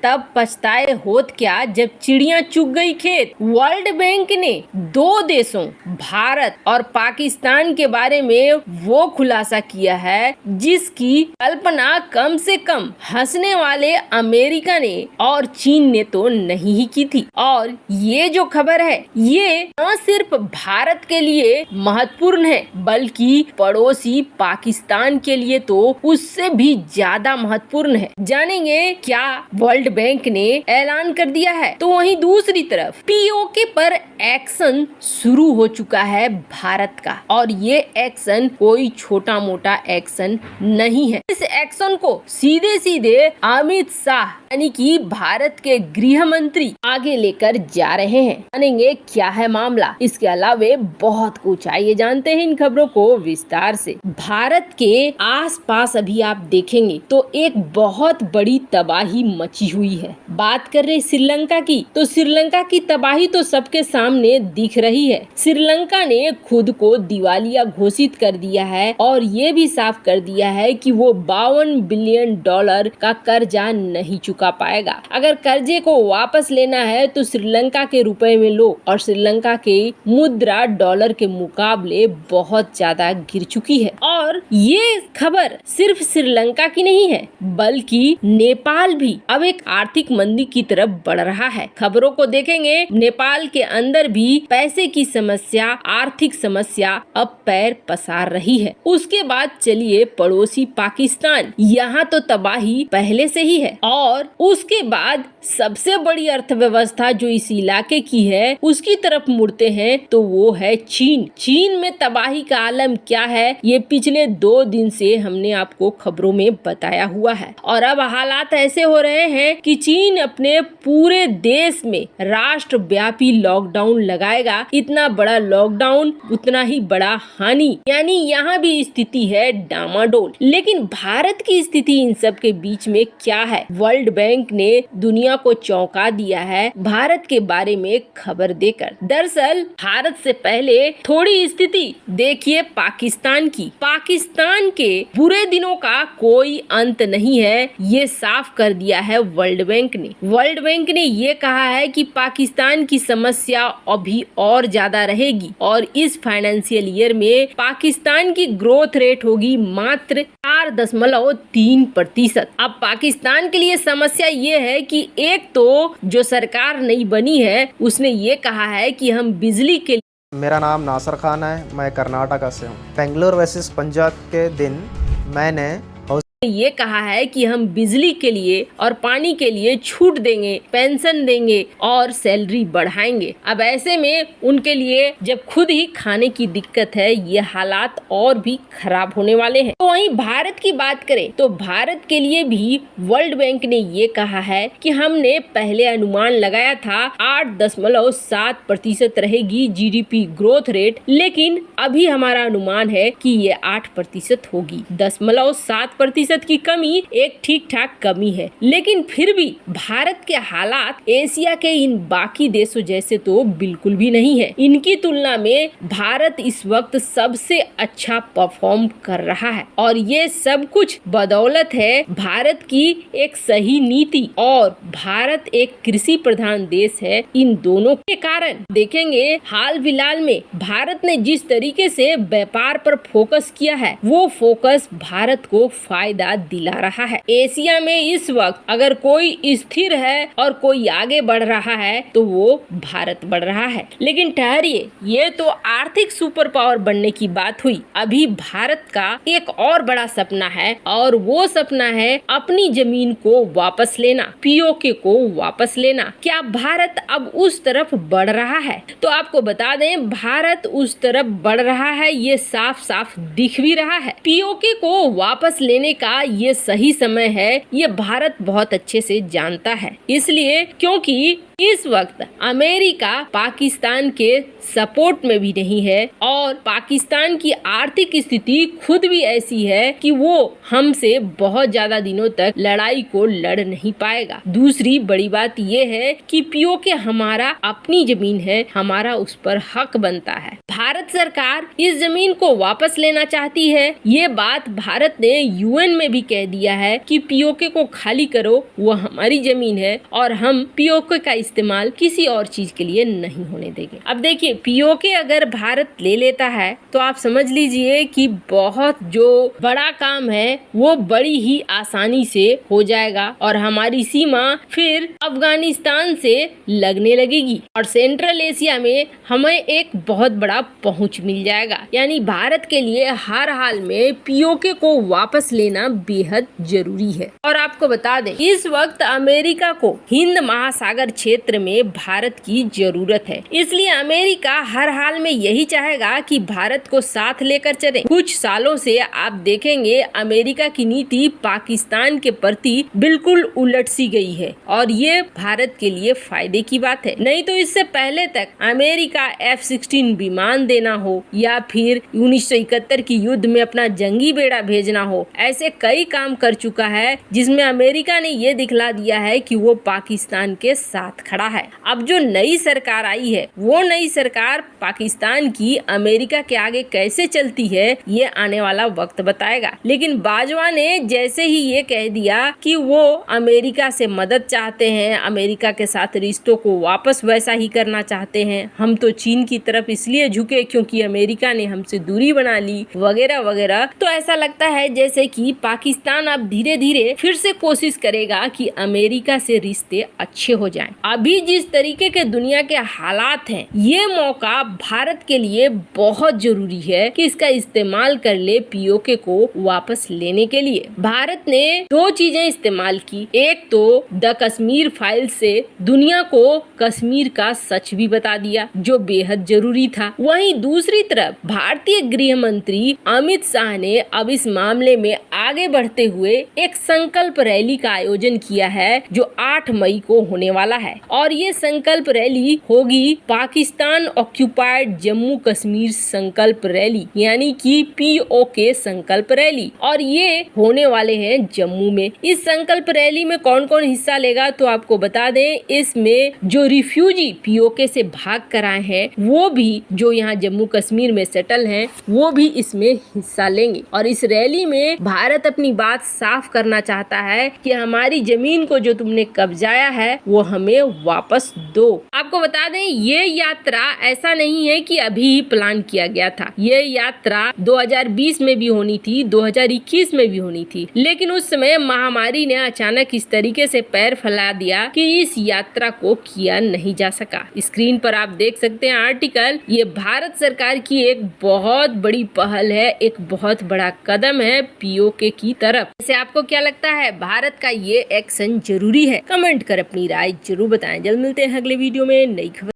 तब पछताए होत क्या जब चिड़िया चुग गई खेत। वर्ल्ड बैंक ने दो देशों भारत और पाकिस्तान के बारे में वो खुलासा किया है जिसकी कल्पना कम से कम हंसने वाले अमेरिका ने और चीन ने तो नहीं ही की थी। और ये जो खबर है ये न सिर्फ भारत के लिए महत्वपूर्ण है बल्कि पड़ोसी पाकिस्तान के लिए तो उससे भी ज्यादा महत्वपूर्ण है। जानेंगे क्या वर्ल्ड बैंक ने ऐलान कर दिया है। तो वहीं दूसरी तरफ पीओके पर एक्शन शुरू हो चुका है भारत का, और ये एक्शन कोई छोटा मोटा एक्शन नहीं है। इस एक्शन को सीधे सीधे अमित शाह यानी कि भारत के गृह मंत्री आगे लेकर जा रहे हैं। जानेंगे क्या है मामला। इसके अलावे बहुत कुछ आइए जानते हैं इन खबरों को विस्तार से। भारत के आसपास अभी आप देखेंगे तो एक बहुत बड़ी तबाही मची हुई है। बात कर रहे श्रीलंका की, तो श्रीलंका की तबाही तो सबके सामने दिख रही है। श्रीलंका ने खुद को दिवालिया घोषित कर दिया है और ये भी साफ कर दिया है कि वो $52 बिलियन का कर्जा नहीं चुका पाएगा। अगर कर्जे को वापस लेना है तो श्रीलंका के रुपए में लो, और श्रीलंका के मुद्रा डॉलर के मुकाबले बहुत ज्यादा गिर चुकी है। और ये खबर सिर्फ श्रीलंका की नहीं है बल्कि नेपाल भी अब एक आर्थिक मंदी की तरफ बढ़ रहा है। खबरों को देखेंगे नेपाल के अंदर भी पैसे की समस्या, आर्थिक समस्या अब पैर पसार रही है। उसके बाद चलिए पड़ोसी पाकिस्तान, यहाँ तो तबाही पहले से ही है। और उसके बाद सबसे बड़ी अर्थव्यवस्था जो इस इलाके की है उसकी तरफ मुड़ते हैं तो वो है चीन। चीन में तबाही का आलम क्या है ये पिछले 2 दिन से हमने आपको खबरों में बताया हुआ है। और अब हालात ऐसे हो रहे हैं कि चीन अपने पूरे देश में राष्ट्रव्यापी लॉकडाउन लगाएगा। इतना बड़ा लॉकडाउन उतना ही बड़ा हानि, यानी यहाँ भी स्थिति है डामाडोल। लेकिन भारत की स्थिति इन सब के बीच में क्या है। वर्ल्ड बैंक ने दुनिया को चौंका दिया है भारत के बारे में खबर देकर। दरअसल भारत से पहले थोड़ी स्थिति देखिए पाकिस्तान की। पाकिस्तान के बुरे दिनों का कोई अंत नहीं है, ये साफ कर दिया है वर्ल्ड बैंक ने। वर्ल्ड बैंक ने ये कहा है कि पाकिस्तान की समस्या अभी और ज्यादा रहेगी और इस फाइनेंशियल ईयर में पाकिस्तान की ग्रोथ रेट होगी मात्र 4.3%। अब पाकिस्तान के लिए समस्या ये है कि एक तो जो सरकार नई बनी है उसने ये कहा है कि हम बिजली के। मेरा नाम नासर खान है, मैं कर्नाटका से हूँ। बेंगलोर वर्सेस पंजाब के दिन मैंने ये कहा है कि हम बिजली के लिए और पानी के लिए छूट देंगे, पेंशन देंगे और सैलरी बढ़ाएंगे। अब ऐसे में उनके लिए जब खुद ही खाने की दिक्कत है ये हालात और भी खराब होने वाले हैं। तो वहीं भारत की बात करें तो भारत के लिए भी वर्ल्ड बैंक ने ये कहा है कि हमने पहले अनुमान लगाया था 8.7% रहेगी जीडीपी ग्रोथ रेट, लेकिन अभी हमारा अनुमान है कि ये 8% होगी। 0.7% की कमी एक ठीक ठाक कमी है, लेकिन फिर भी भारत के हालात एशिया के इन बाकी देशों जैसे तो बिल्कुल भी नहीं है। इनकी तुलना में भारत इस वक्त सबसे अच्छा परफॉर्म कर रहा है और ये सब कुछ बदौलत है भारत की एक सही नीति, और भारत एक कृषि प्रधान देश है। इन दोनों के कारण देखेंगे हाल फिलहाल में भारत ने जिस तरीके से व्यापार पर फोकस किया है वो फोकस भारत को फायदा दिला रहा है। एशिया में इस वक्त अगर कोई स्थिर है और कोई आगे बढ़ रहा है तो वो भारत बढ़ रहा है। लेकिन ठहरिए, ये तो आर्थिक सुपर पावर बनने की बात हुई। अभी भारत का एक और बड़ा सपना है और वो सपना है अपनी जमीन को वापस लेना, पीओके को वापस लेना। क्या भारत अब उस तरफ बढ़ रहा है? तो आपको बता दें भारत उस तरफ बढ़ रहा है, ये साफ साफ दिख भी रहा है। पीओके को वापस लेने का ये सही समय है, ये भारत बहुत अच्छे से जानता है। इसलिए क्योंकि इस वक्त अमेरिका पाकिस्तान के सपोर्ट में भी नहीं है और पाकिस्तान की आर्थिक स्थिति खुद भी ऐसी है कि वो हमसे बहुत ज्यादा दिनों तक लड़ाई को लड़ नहीं पाएगा। दूसरी बड़ी बात ये है कि पीओके हमारा अपनी जमीन है, हमारा उस पर हक बनता है। भारत सरकार इस जमीन को वापस लेना चाहती है। ये बात भारत ने यूएन में भी कह दिया है कि पीओके को खाली करो, वो हमारी जमीन है और हम पीओके का इस्तेमाल किसी और चीज के लिए नहीं होने देंगे। अब देखिए, पीओके अगर भारत ले लेता है तो आप समझ लीजिए कि बहुत जो बड़ा काम है वो बड़ी ही आसानी से हो जाएगा और हमारी सीमा फिर अफगानिस्तान से लगने लगेगी और सेंट्रल एशिया में हमें एक बहुत बड़ा पहुंच मिल जाएगा। यानी भारत के लिए हर हाल में पीओके को वापस लेना बेहद जरूरी है। और आपको बता दें, इस वक्त अमेरिका को हिंद महासागर क्षेत्र में भारत की जरूरत है, इसलिए अमेरिका हर हाल में यही चाहेगा कि भारत को साथ लेकर चले। कुछ सालों से आप देखेंगे अमेरिका की नीति पाकिस्तान के प्रति बिल्कुल उलट सी गई है और ये भारत के लिए फायदे की बात है। नहीं तो इससे पहले तक अमेरिका F-16 विमान देना हो या फिर 1971 की युद्ध में अपना जंगी बेड़ा भेजना हो, ऐसे कई काम कर चुका है जिसमें अमेरिका ने ये दिखला दिया है कि वो पाकिस्तान के साथ खड़ा है। अब जो नई सरकार आई है वो नई सरकार पाकिस्तान की अमेरिका के आगे कैसे चलती है ये आने वाला वक्त बताएगा। लेकिन बाजवा ने जैसे ही ये कह दिया कि वो अमेरिका से मदद चाहते हैं, अमेरिका के साथ रिश्तों को वापस वैसा ही करना चाहते हैं, हम तो चीन की तरफ इसलिए झुके क्योंकि अमेरिका ने हमसे दूरी बना ली वगैरह वगैरह, तो ऐसा लगता है जैसे कि पाकिस्तान अब धीरे धीरे फिर से कोशिश करेगा कि अमेरिका से रिश्ते अच्छे हो जाएं। अभी जिस तरीके के दुनिया के हालात हैं, ये मौका भारत के लिए बहुत जरूरी है कि इसका इस्तेमाल कर ले पीओके को वापस लेने के लिए। भारत ने दो चीजें इस्तेमाल की, एक तो द कश्मीर फाइल से दुनिया को कश्मीर का सच भी बता दिया जो बेहद जरूरी था। वहीं दूसरी तरफ भारतीय गृह मंत्री अमित शाह ने अब इस मामले में आगे बढ़ते हुए एक संकल्प रैली का आयोजन किया है जो 8 मई को होने वाला है और ये संकल्प रैली होगी पाकिस्तान ऑक्यूपाइड जम्मू कश्मीर संकल्प रैली, यानी कि पीओके संकल्प रैली, और ये होने वाले हैं जम्मू में। इस संकल्प रैली में कौन कौन हिस्सा लेगा तो आपको बता दें, इसमें जो रिफ्यूजी पीओके से भाग कर आए हैं वो भी जो यहाँ जम्मू कश्मीर में सेटल हैं वो भी इसमें हिस्सा लेंगे। और इस रैली में भारत अपनी बात साफ करना चाहता है कि हमारी जमीन को जो तुमने कब्जाया है वो हमें वापस दो। आपको बता दें, ये यात्रा ऐसा नहीं है कि अभी ही प्लान किया गया था, ये यात्रा 2020 में भी होनी थी, 2021 में भी होनी थी, लेकिन उस समय महामारी ने अचानक इस तरीके से पैर फैला दिया कि इस यात्रा को किया नहीं जा सका। स्क्रीन पर आप देख सकते हैं आर्टिकल, ये भारत सरकार की एक बहुत बड़ी पहल है, एक बहुत बड़ा कदम है पीओके की तरफ। वैसे आपको क्या लगता है, भारत का ये एक्शन जरूरी है? कमेंट कर अपनी राय जरूर बताएं। जल्द मिलते हैं अगले वीडियो में नई खबर।